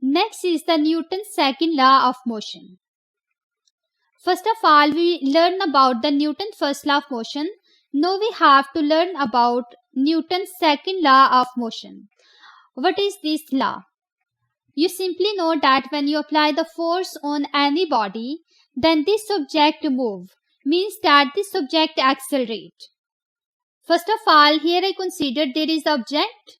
Next is the Newton's second law of motion. First of all, we learn about the Newton's first law of motion. Now we have to learn about Newton's second law of motion. What is this law? You simply know that when you apply the force on any body, then this object move, means that this object accelerate. First of all, here I consider there is the object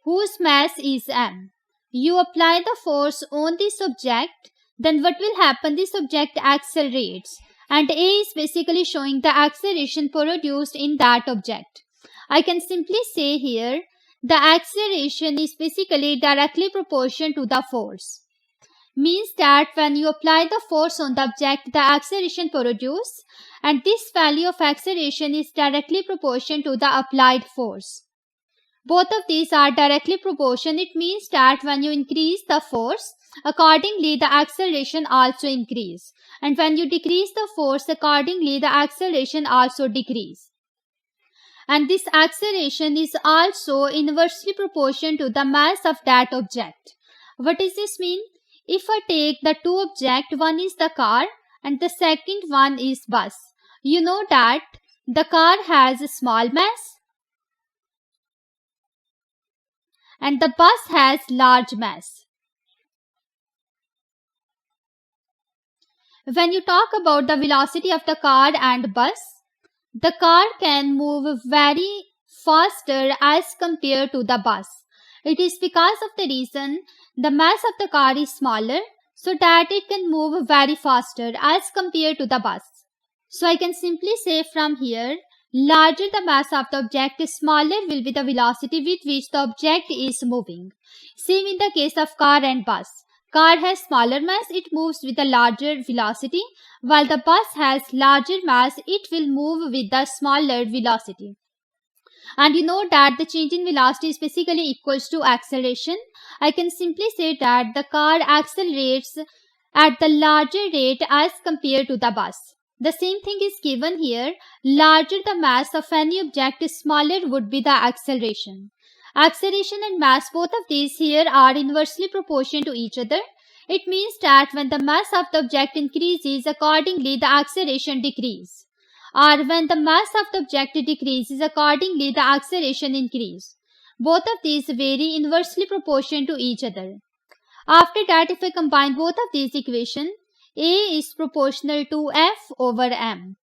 whose mass is m. You apply the force on this object, then what will happen? This object accelerates, and A is basically showing the acceleration produced in that object. I can simply say here, the acceleration is basically directly proportional to the force. Means that when you apply the force on the object, the acceleration produced, and this value of acceleration is directly proportional to the applied force. Both of these are directly proportional. It means that when you increase the force, accordingly the acceleration also increase, and when you decrease the force, accordingly the acceleration also decrease. And this acceleration is also inversely proportional to the mass of that object. What does this mean? If I take the two objects, one is the car and the second one is bus. You know that the car has a small mass and the bus has large mass. When you talk about the velocity of the car and bus, the car can move very faster as compared to the bus. It is because of the reason the mass of the car is smaller, so that it can move very faster as compared to the bus. So I can simply say from here, larger the mass of the object, smaller will be the velocity with which the object is moving. Same in the case of car and bus. Car has smaller mass, it moves with a larger velocity, while the bus has larger mass, it will move with the smaller velocity. And you know that the change in velocity is basically equals to acceleration. I can simply say that the car accelerates at the larger rate as compared to the bus. The same thing is given here. Larger the mass of any object, smaller would be the acceleration. Acceleration and mass, both of these here are inversely proportional to each other. It means that when the mass of the object increases, accordingly the acceleration decreases. Or when the mass of the object decreases, accordingly the acceleration increases. Both of these vary inversely proportional to each other. After that, if I combine both of these equations, A is proportional to F over M.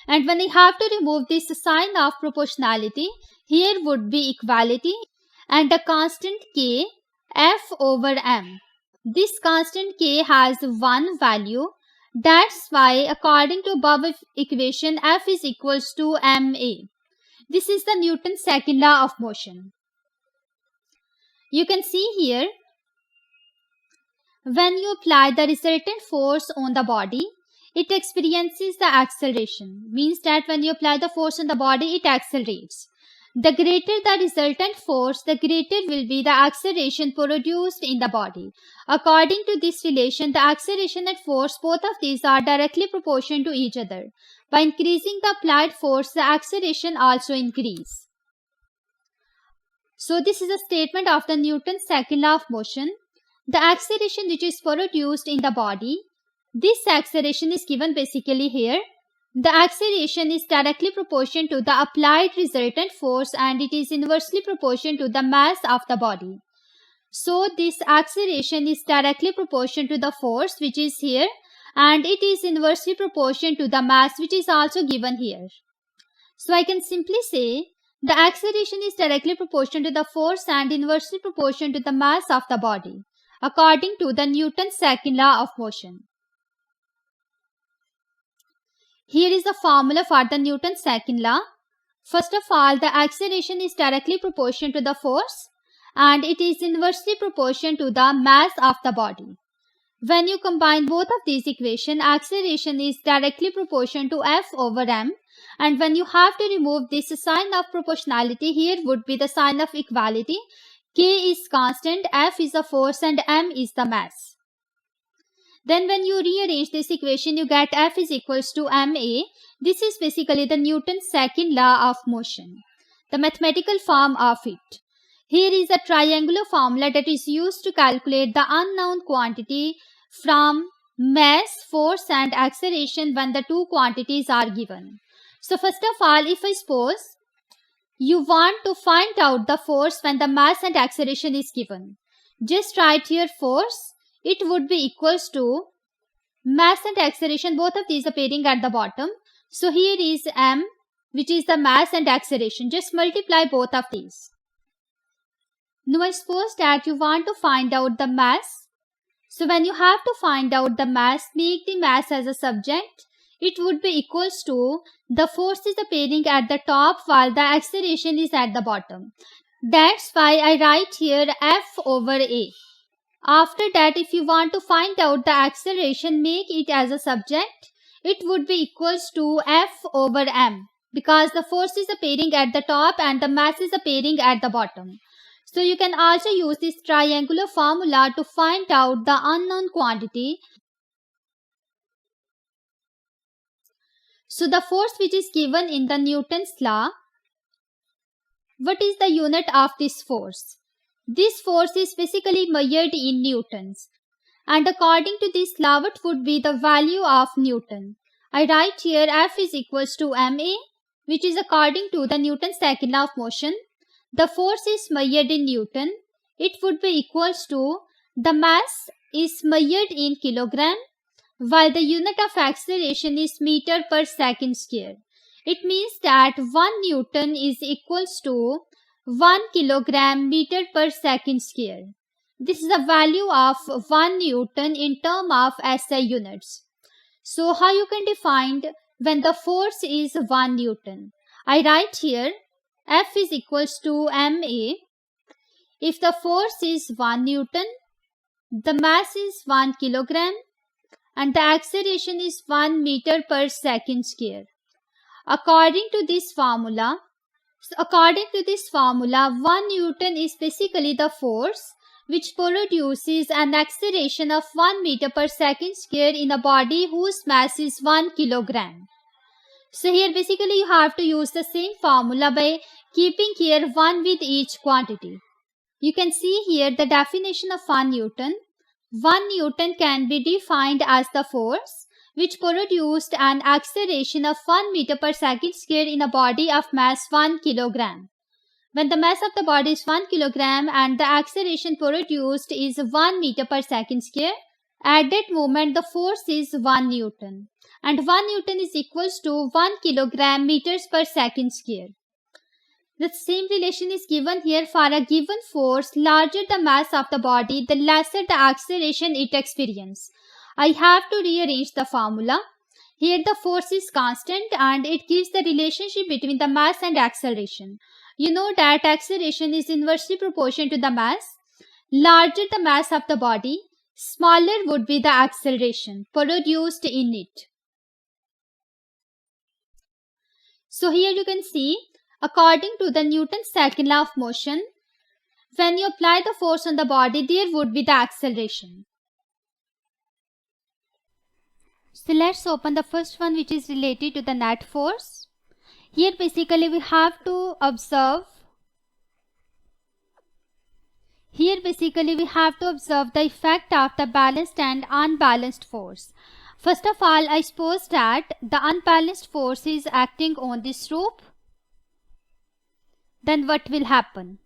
And when I have to remove this sign of proportionality, here would be equality and a constant K, F over M. This constant K has one value. That's why according to above equation, F is equals to ma. This is the Newton's second law of motion. You can see here, when you apply the resultant force on the body, it experiences the acceleration. Means that when you apply the force on the body, it accelerates. The greater the resultant force, the greater will be the acceleration produced in the body. According to this relation, the acceleration and force, both of these are directly proportional to each other. By increasing the applied force, the acceleration also increases. So this is a statement of the Newton's second law of motion. The acceleration which is produced in the body, this acceleration is given basically here. The acceleration is directly proportional to the applied resultant force and it is inversely proportional to the mass of the body. So this acceleration is directly proportional to the force which is here and it is inversely proportional to the mass which is also given here. So I can simply say the acceleration is directly proportional to the force and inversely proportional to the mass of the body, according to the Newton's second law of motion. Here is the formula for the Newton's second law. First of all, the acceleration is directly proportional to the force and it is inversely proportional to the mass of the body. When you combine both of these equations, acceleration is directly proportional to F over M, and when you have to remove this sign of proportionality, here would be the sign of equality. K is constant, F is the force and M is the mass. Then when you rearrange this equation, you get F is equals to ma. This is basically the Newton's second law of motion, the mathematical form of it. Here is a triangular formula that is used to calculate the unknown quantity from mass, force and acceleration when the two quantities are given. So first of all, if I suppose you want to find out the force when the mass and acceleration is given, just write here force. It would be equals to mass and acceleration, both of these appearing at the bottom. So here is m, which is the mass and acceleration. Just multiply both of these. Now I suppose that you want to find out the mass. So when you have to find out the mass, make the mass as a subject. It would be equals to the force is appearing at the top while the acceleration is at the bottom. That's why I write here F over A. After that, if you want to find out the acceleration, make it as a subject. It would be equals to F over M, because the force is appearing at the top and the mass is appearing at the bottom. So you can also use this triangular formula to find out the unknown quantity. So the force which is given in the Newton's law, what is the unit of this force? This force is basically measured in newtons. And according to this law, what would be the value of Newton? I write here F is equals to ma, which is according to the Newton's second law of motion. The force is measured in Newton. It would be equals to the mass is measured in kilogram, while the unit of acceleration is meter per second square. It means that 1 Newton is equals to 1 kilogram meter per second square. This is the value of 1 Newton in terms of SI units. So how you can define when the force is 1 Newton? I write here F is equals to ma. If the force is 1 Newton, the mass is 1 kilogram and the acceleration is 1 meter per second square. According to this formula, 1 Newton is basically the force which produces an acceleration of 1 meter per second square in a body whose mass is 1 kilogram. So here basically you have to use the same formula by keeping here 1 with each quantity. You can see here the definition of 1 Newton. 1 Newton can be defined as the force which produced an acceleration of 1 meter per second square in a body of mass 1 kilogram. When the mass of the body is 1 kilogram and the acceleration produced is 1 meter per second square, at that moment the force is 1 Newton. And 1 Newton is equals to 1 kilogram meters per second square. The same relation is given here for a given force. Larger the mass of the body, the lesser the acceleration it experiences. I have to rearrange the formula. Here the force is constant and it gives the relationship between the mass and acceleration. You know that acceleration is inversely proportional to the mass. Larger the mass of the body, smaller would be the acceleration produced in it. So here you can see, according to the Newton's second law of motion, when you apply the force on the body, there would be the acceleration. So let's open the first one, which is related to the net force. Here basically we have to observe the effect of the balanced and unbalanced force. First of all, I suppose that the unbalanced force is acting on this rope. Then what will happen?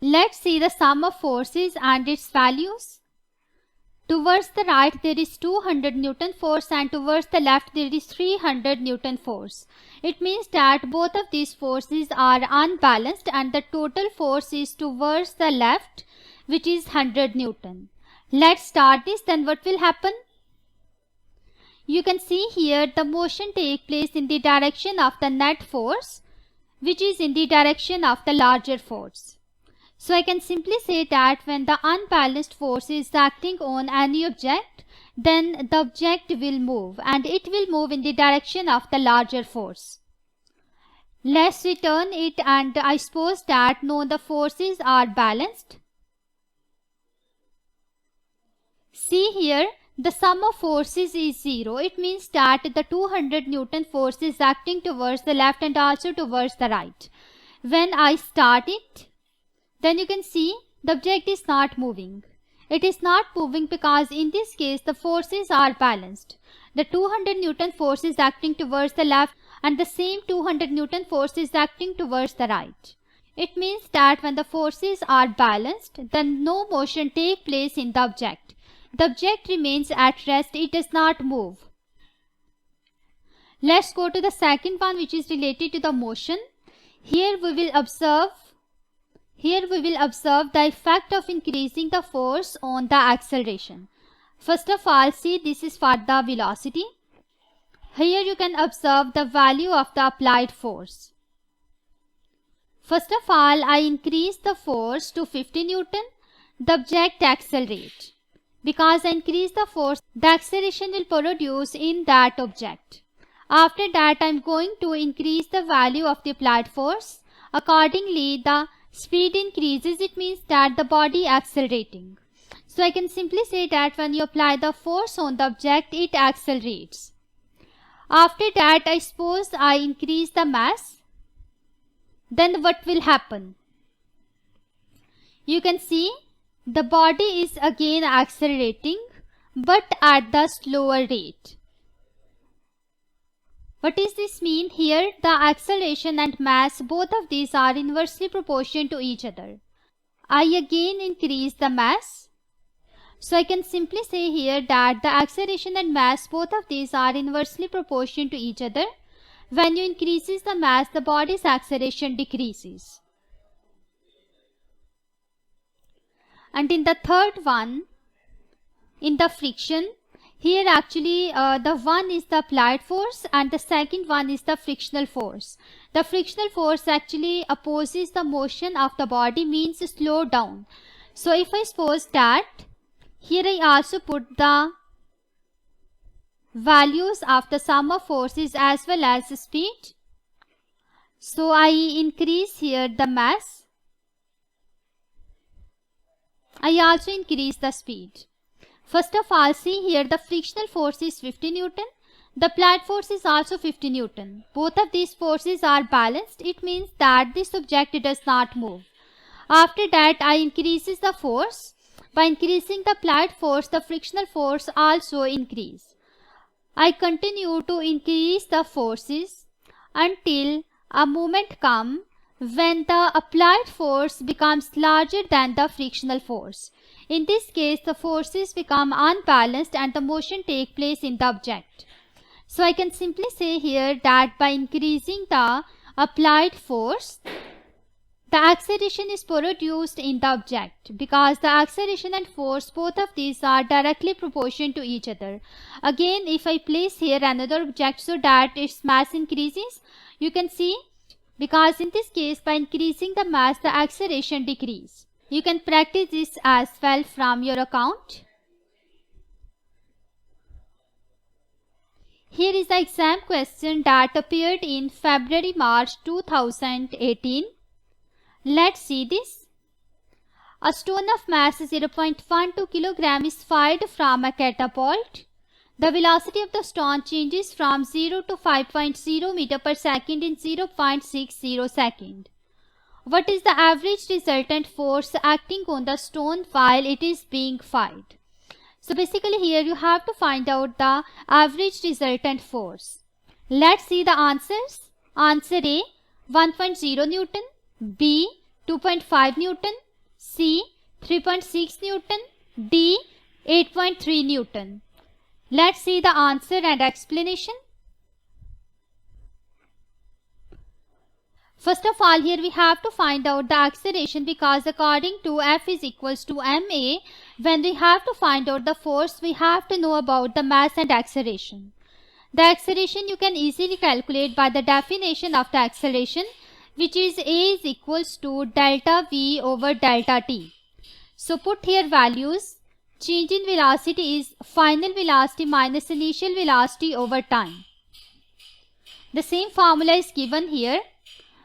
Let's see the sum of forces and its values. Towards the right there is 200 Newton force and towards the left there is 300 Newton force. It means that both of these forces are unbalanced and the total force is towards the left, which is 100 Newton. Let's start this. Then what will happen? You can see here the motion take place in the direction of the net force, which is in the direction of the larger force. So I can simply say that when the unbalanced force is acting on any object, then the object will move and it will move in the direction of the larger force. Let's return it, and I suppose that no, the forces are balanced. See here, the sum of forces is 0, it means that the 200 Newton force is acting towards the left and also towards the right. When I start it, then you can see the object is not moving. It is not moving because in this case the forces are balanced. The 200 Newton force is acting towards the left and the same 200 Newton force is acting towards the right. It means that when the forces are balanced, then no motion takes place in the object. The object remains at rest, it does not move. Let's go to the second one, which is related to the motion. Here we will observe the effect of increasing the force on the acceleration. First of all, see, this is for the velocity. Here you can observe the value of the applied force. First of all, I increase the force to 50 Newton. The object accelerates. Because I increase the force, the acceleration will produce in that object. After that, I am going to increase the value of the applied force. Accordingly, the speed increases. It means that the body accelerating. So I can simply say that when you apply the force on the object, it accelerates. After that, I suppose I increase the mass. Then what will happen? You can see the body is again accelerating, but at the slower rate. What does this mean? Here the acceleration and mass, both of these are inversely proportional to each other. I again increase the mass. So I can simply say here that the acceleration and mass, both of these are inversely proportional to each other. When you increases the mass, the body's acceleration decreases. And in the third one, in the friction, here actually the one is the applied force and the second one is the frictional force. The frictional force actually opposes the motion of the body, means slow down. So if I suppose that here I also put the values of the sum of forces as well as speed. So I increase here the mass. I also increase the speed. First of all, see here the frictional force is 50 Newton. The applied force is also 50 Newton. Both of these forces are balanced. It means that this object does not move. After that, I increases the force. By increasing the applied force, the frictional force also increase. I continue to increase the forces until a moment comes when the applied force becomes larger than the frictional force. In this case, the forces become unbalanced and the motion takes place in the object. So I can simply say here that by increasing the applied force, the acceleration is produced in the object because the acceleration and force, both of these are directly proportional to each other. Again, if I place here another object so that its mass increases, you can see because in this case by increasing the mass, the acceleration decreases. You can practice this as well from your account. Here is the exam question that appeared in February-March 2018. Let's see this. A stone of mass 0.12 kg is fired from a catapult. The velocity of the stone changes from 0 to 5.0 meter per second in 0.60 second. What is the average resultant force acting on the stone while it is being fired? So basically here you have to find out the average resultant force. Let's see the answers. Answer A 1.0 Newton, B 2.5 Newton, C 3.6 Newton, D 8.3 Newton. Let's see the answer and explanation. First of all, here we have to find out the acceleration because according to F is equals to ma, when we have to find out the force, we have to know about the mass and acceleration. The acceleration you can easily calculate by the definition of the acceleration, which is A is equals to delta V over delta T. So put here values. Change in velocity is final velocity minus initial velocity over time. The same formula is given here.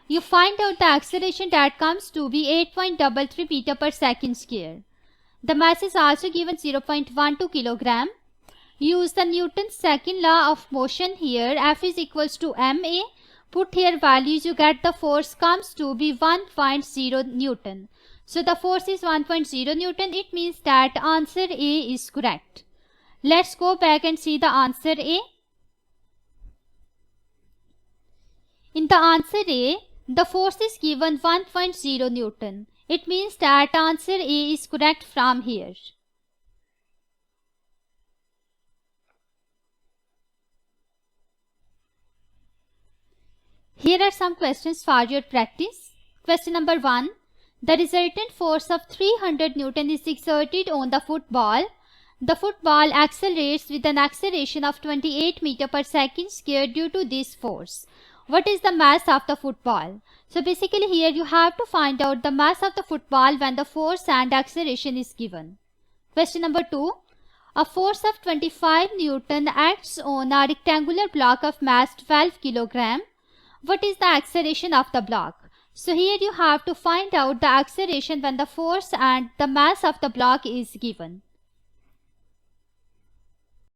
You find out the acceleration that comes to be 8.33 meter per second square. The mass is also given 0.12 kilogram. Use the Newton's second law of motion here. F is equals to ma. Put here values, you get the force comes to be 1.0 Newton. So the force is 1.0 Newton. It means that answer A is correct. Let's go back and see the answer A. In the answer A, the force is given 1.0 Newton. It means that answer A is correct from here. Here are some questions for your practice. Question number 1. The resultant force of 300 Newton is exerted on the football. The football accelerates with an acceleration of 28 meter per second square due to this force. What is the mass of the football? So basically here you have to find out the mass of the football when the force and acceleration is given. Question number 2. A force of 25 Newton acts on a rectangular block of mass 12 kg. What is the acceleration of the block? So here you have to find out the acceleration when the force and the mass of the block is given.